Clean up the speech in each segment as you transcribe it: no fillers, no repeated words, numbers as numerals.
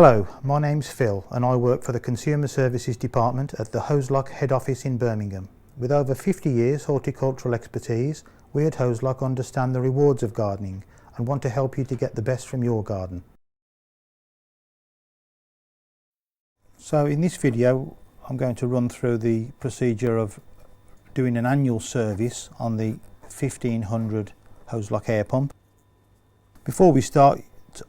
Hello, my name's Phil and I work for the Consumer Services Department at the Hozelock head office in Birmingham. With over 50 years horticultural expertise, we at Hozelock understand the rewards of gardening and want to help you to get the best from your garden. So in this video I'm going to run through the procedure of doing an annual service on the 1500 Hozelock Air Pump. Before we start,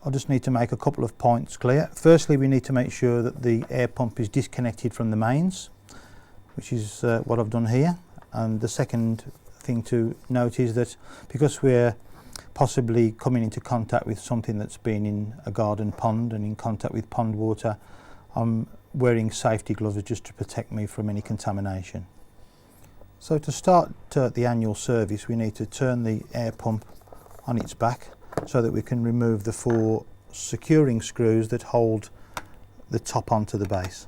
I just need to make a couple of points clear. Firstly, we need to make sure that the air pump is disconnected from the mains, which is what I've done here. And the second thing to note is that because we're possibly coming into contact with something that's been in a garden pond and in contact with pond water, I'm wearing safety gloves just to protect me from any contamination. So to start the annual service, we need to turn the air pump on its back so that we can remove the 4 securing screws that hold the top onto the base.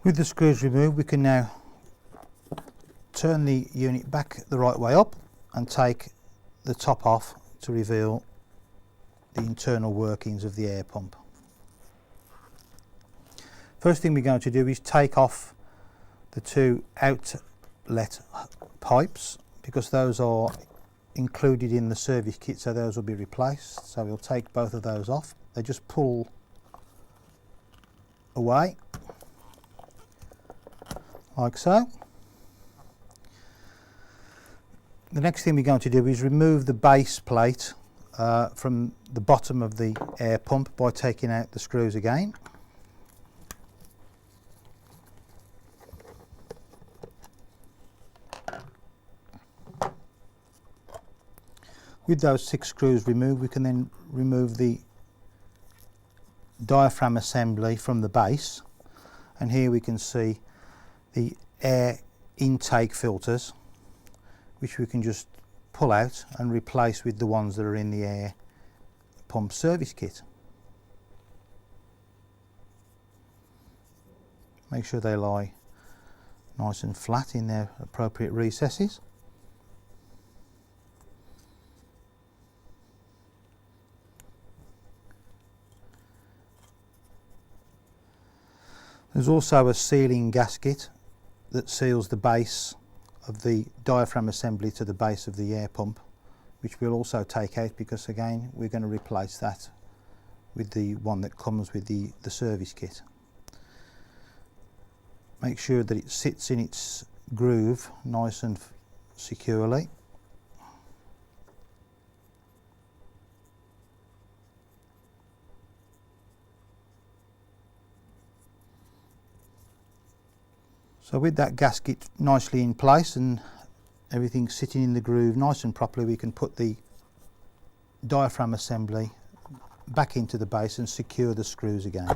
With the screws removed, we can now turn the unit back the right way up and take the top off to reveal the internal workings of the air pump. First thing we're going to do is take off the 2 outlet pipes, because those are included in the service kit, so those will be replaced. So we'll take both of those off. They just pull away like so. The next thing we're going to do is remove the base plate from the bottom of the air pump by taking out the screws again. With those 6 screws removed, we can then remove the diaphragm assembly from the base, and here we can see the air intake filters, which we can just pull out and replace with the ones that are in the air pump service kit. Make sure they lie nice and flat in their appropriate recesses. There's also a sealing gasket that seals the base of the diaphragm assembly to the base of the air pump, which we'll also take out because again we're going to replace that with the one that comes with the service kit. Make sure that it sits in its groove nice and securely. So with that gasket nicely in place and everything sitting in the groove nice and properly, we can put the diaphragm assembly back into the base and secure the screws again.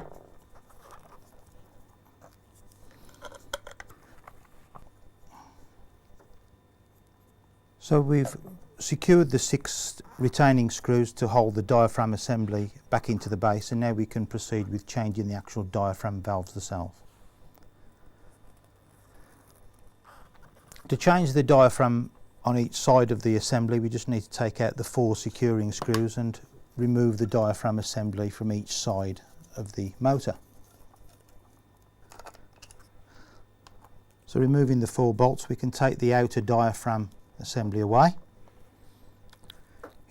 So we've secured the 6 retaining screws to hold the diaphragm assembly back into the base, and now we can proceed with changing the actual diaphragm valves themselves. To change the diaphragm on each side of the assembly, we just need to take out the 4 securing screws and remove the diaphragm assembly from each side of the motor. So removing the 4 bolts, we can take the outer diaphragm assembly away.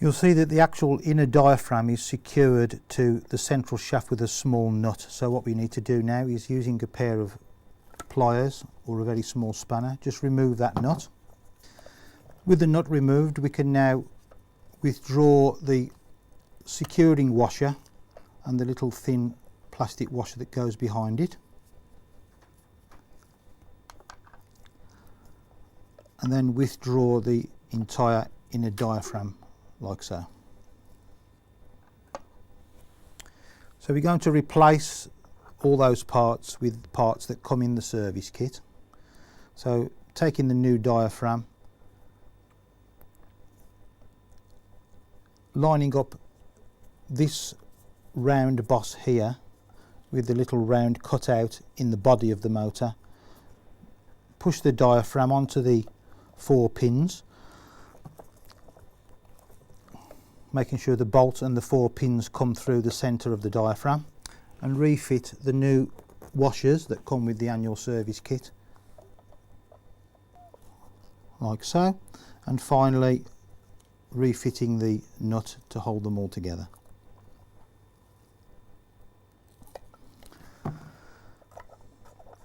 You'll see that the actual inner diaphragm is secured to the central shaft with a small nut. So what we need to do now is, using a pair of pliers or a very small spanner, just remove that nut. With the nut removed, we can now withdraw the securing washer and the little thin plastic washer that goes behind it, and then withdraw the entire inner diaphragm like so. So we're going to replace all those parts with parts that come in the service kit. So taking the new diaphragm, lining up this round boss here with the little round cutout in the body of the motor, push the diaphragm onto the 4 pins, making sure the bolt and the 4 pins come through the centre of the diaphragm, and refit the new washers that come with the annual service kit, like so, and finally refitting the nut to hold them all together.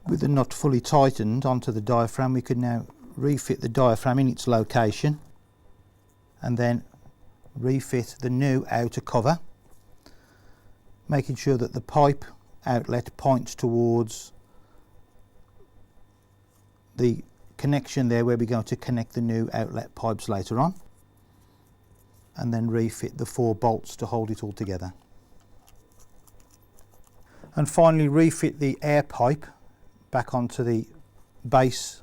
With the nut fully tightened onto the diaphragm, we can now refit the diaphragm in its location and then refit the new outer cover, making sure that the pipe outlet points towards the connection there where we're going to connect the new outlet pipes later on, and then refit the 4 bolts to hold it all together. And finally refit the air pipe back onto the base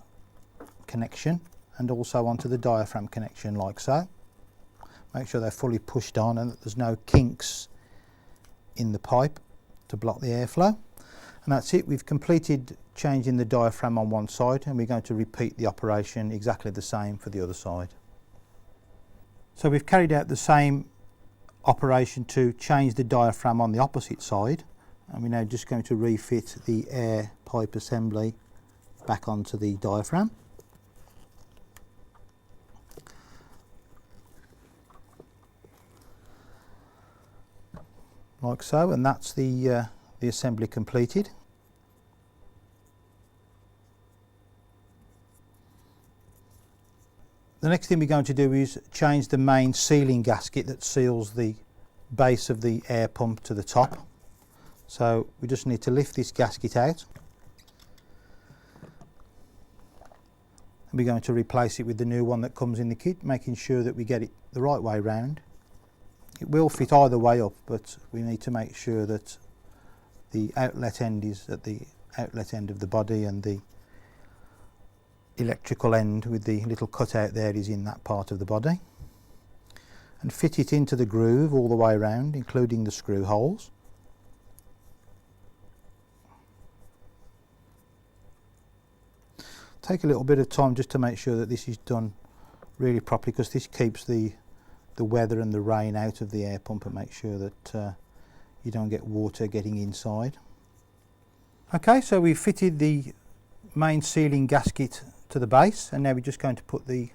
connection and also onto the diaphragm connection, like so. Make sure they're fully pushed on and that there's no kinks in the pipe to block the airflow. And that's it. We've completed changing the diaphragm on one side, and we're going to repeat the operation exactly the same for the other side. So we've carried out the same operation to change the diaphragm on the opposite side, and we're now just going to refit the air pipe assembly back onto the diaphragm. Like so, and that's the assembly completed. The next thing we're going to do is change the main sealing gasket that seals the base of the air pump to the top. So we just need to lift this gasket out, and we're going to replace it with the new one that comes in the kit, making sure that we get it the right way round. It will fit either way up, but we need to make sure that the outlet end is at the outlet end of the body and the electrical end with the little cutout there is in that part of the body, and fit it into the groove all the way around, including the screw holes. Take a little bit of time just to make sure that this is done really properly, because this keeps the weather and the rain out of the air pump and make sure that you don't get water getting inside. Okay, so we've fitted the main sealing gasket to the base, and now we're just going to put the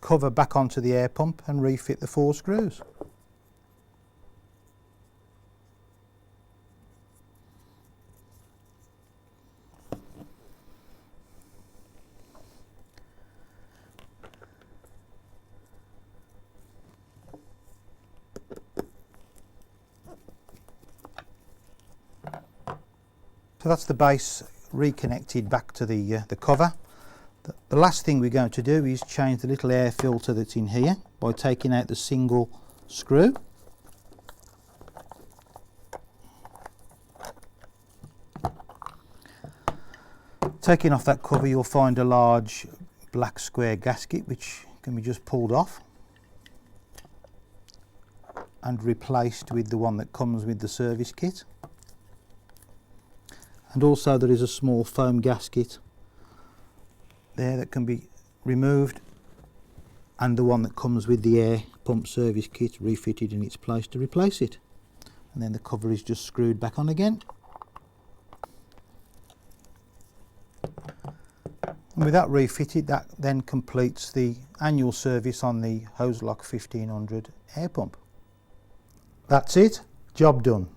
cover back onto the air pump and refit the 4 screws. So that's the base reconnected back to the cover. The last thing we're going to do is change the little air filter that's in here by taking out the single screw. Taking off that cover, you'll find a large black square gasket which can be just pulled off and replaced with the one that comes with the service kit. And also there is a small foam gasket there that can be removed, and the one that comes with the air pump service kit refitted in its place to replace it. And then the cover is just screwed back on again. And with that refitted, that then completes the annual service on the Hozelock 1500 air pump. That's it, job done.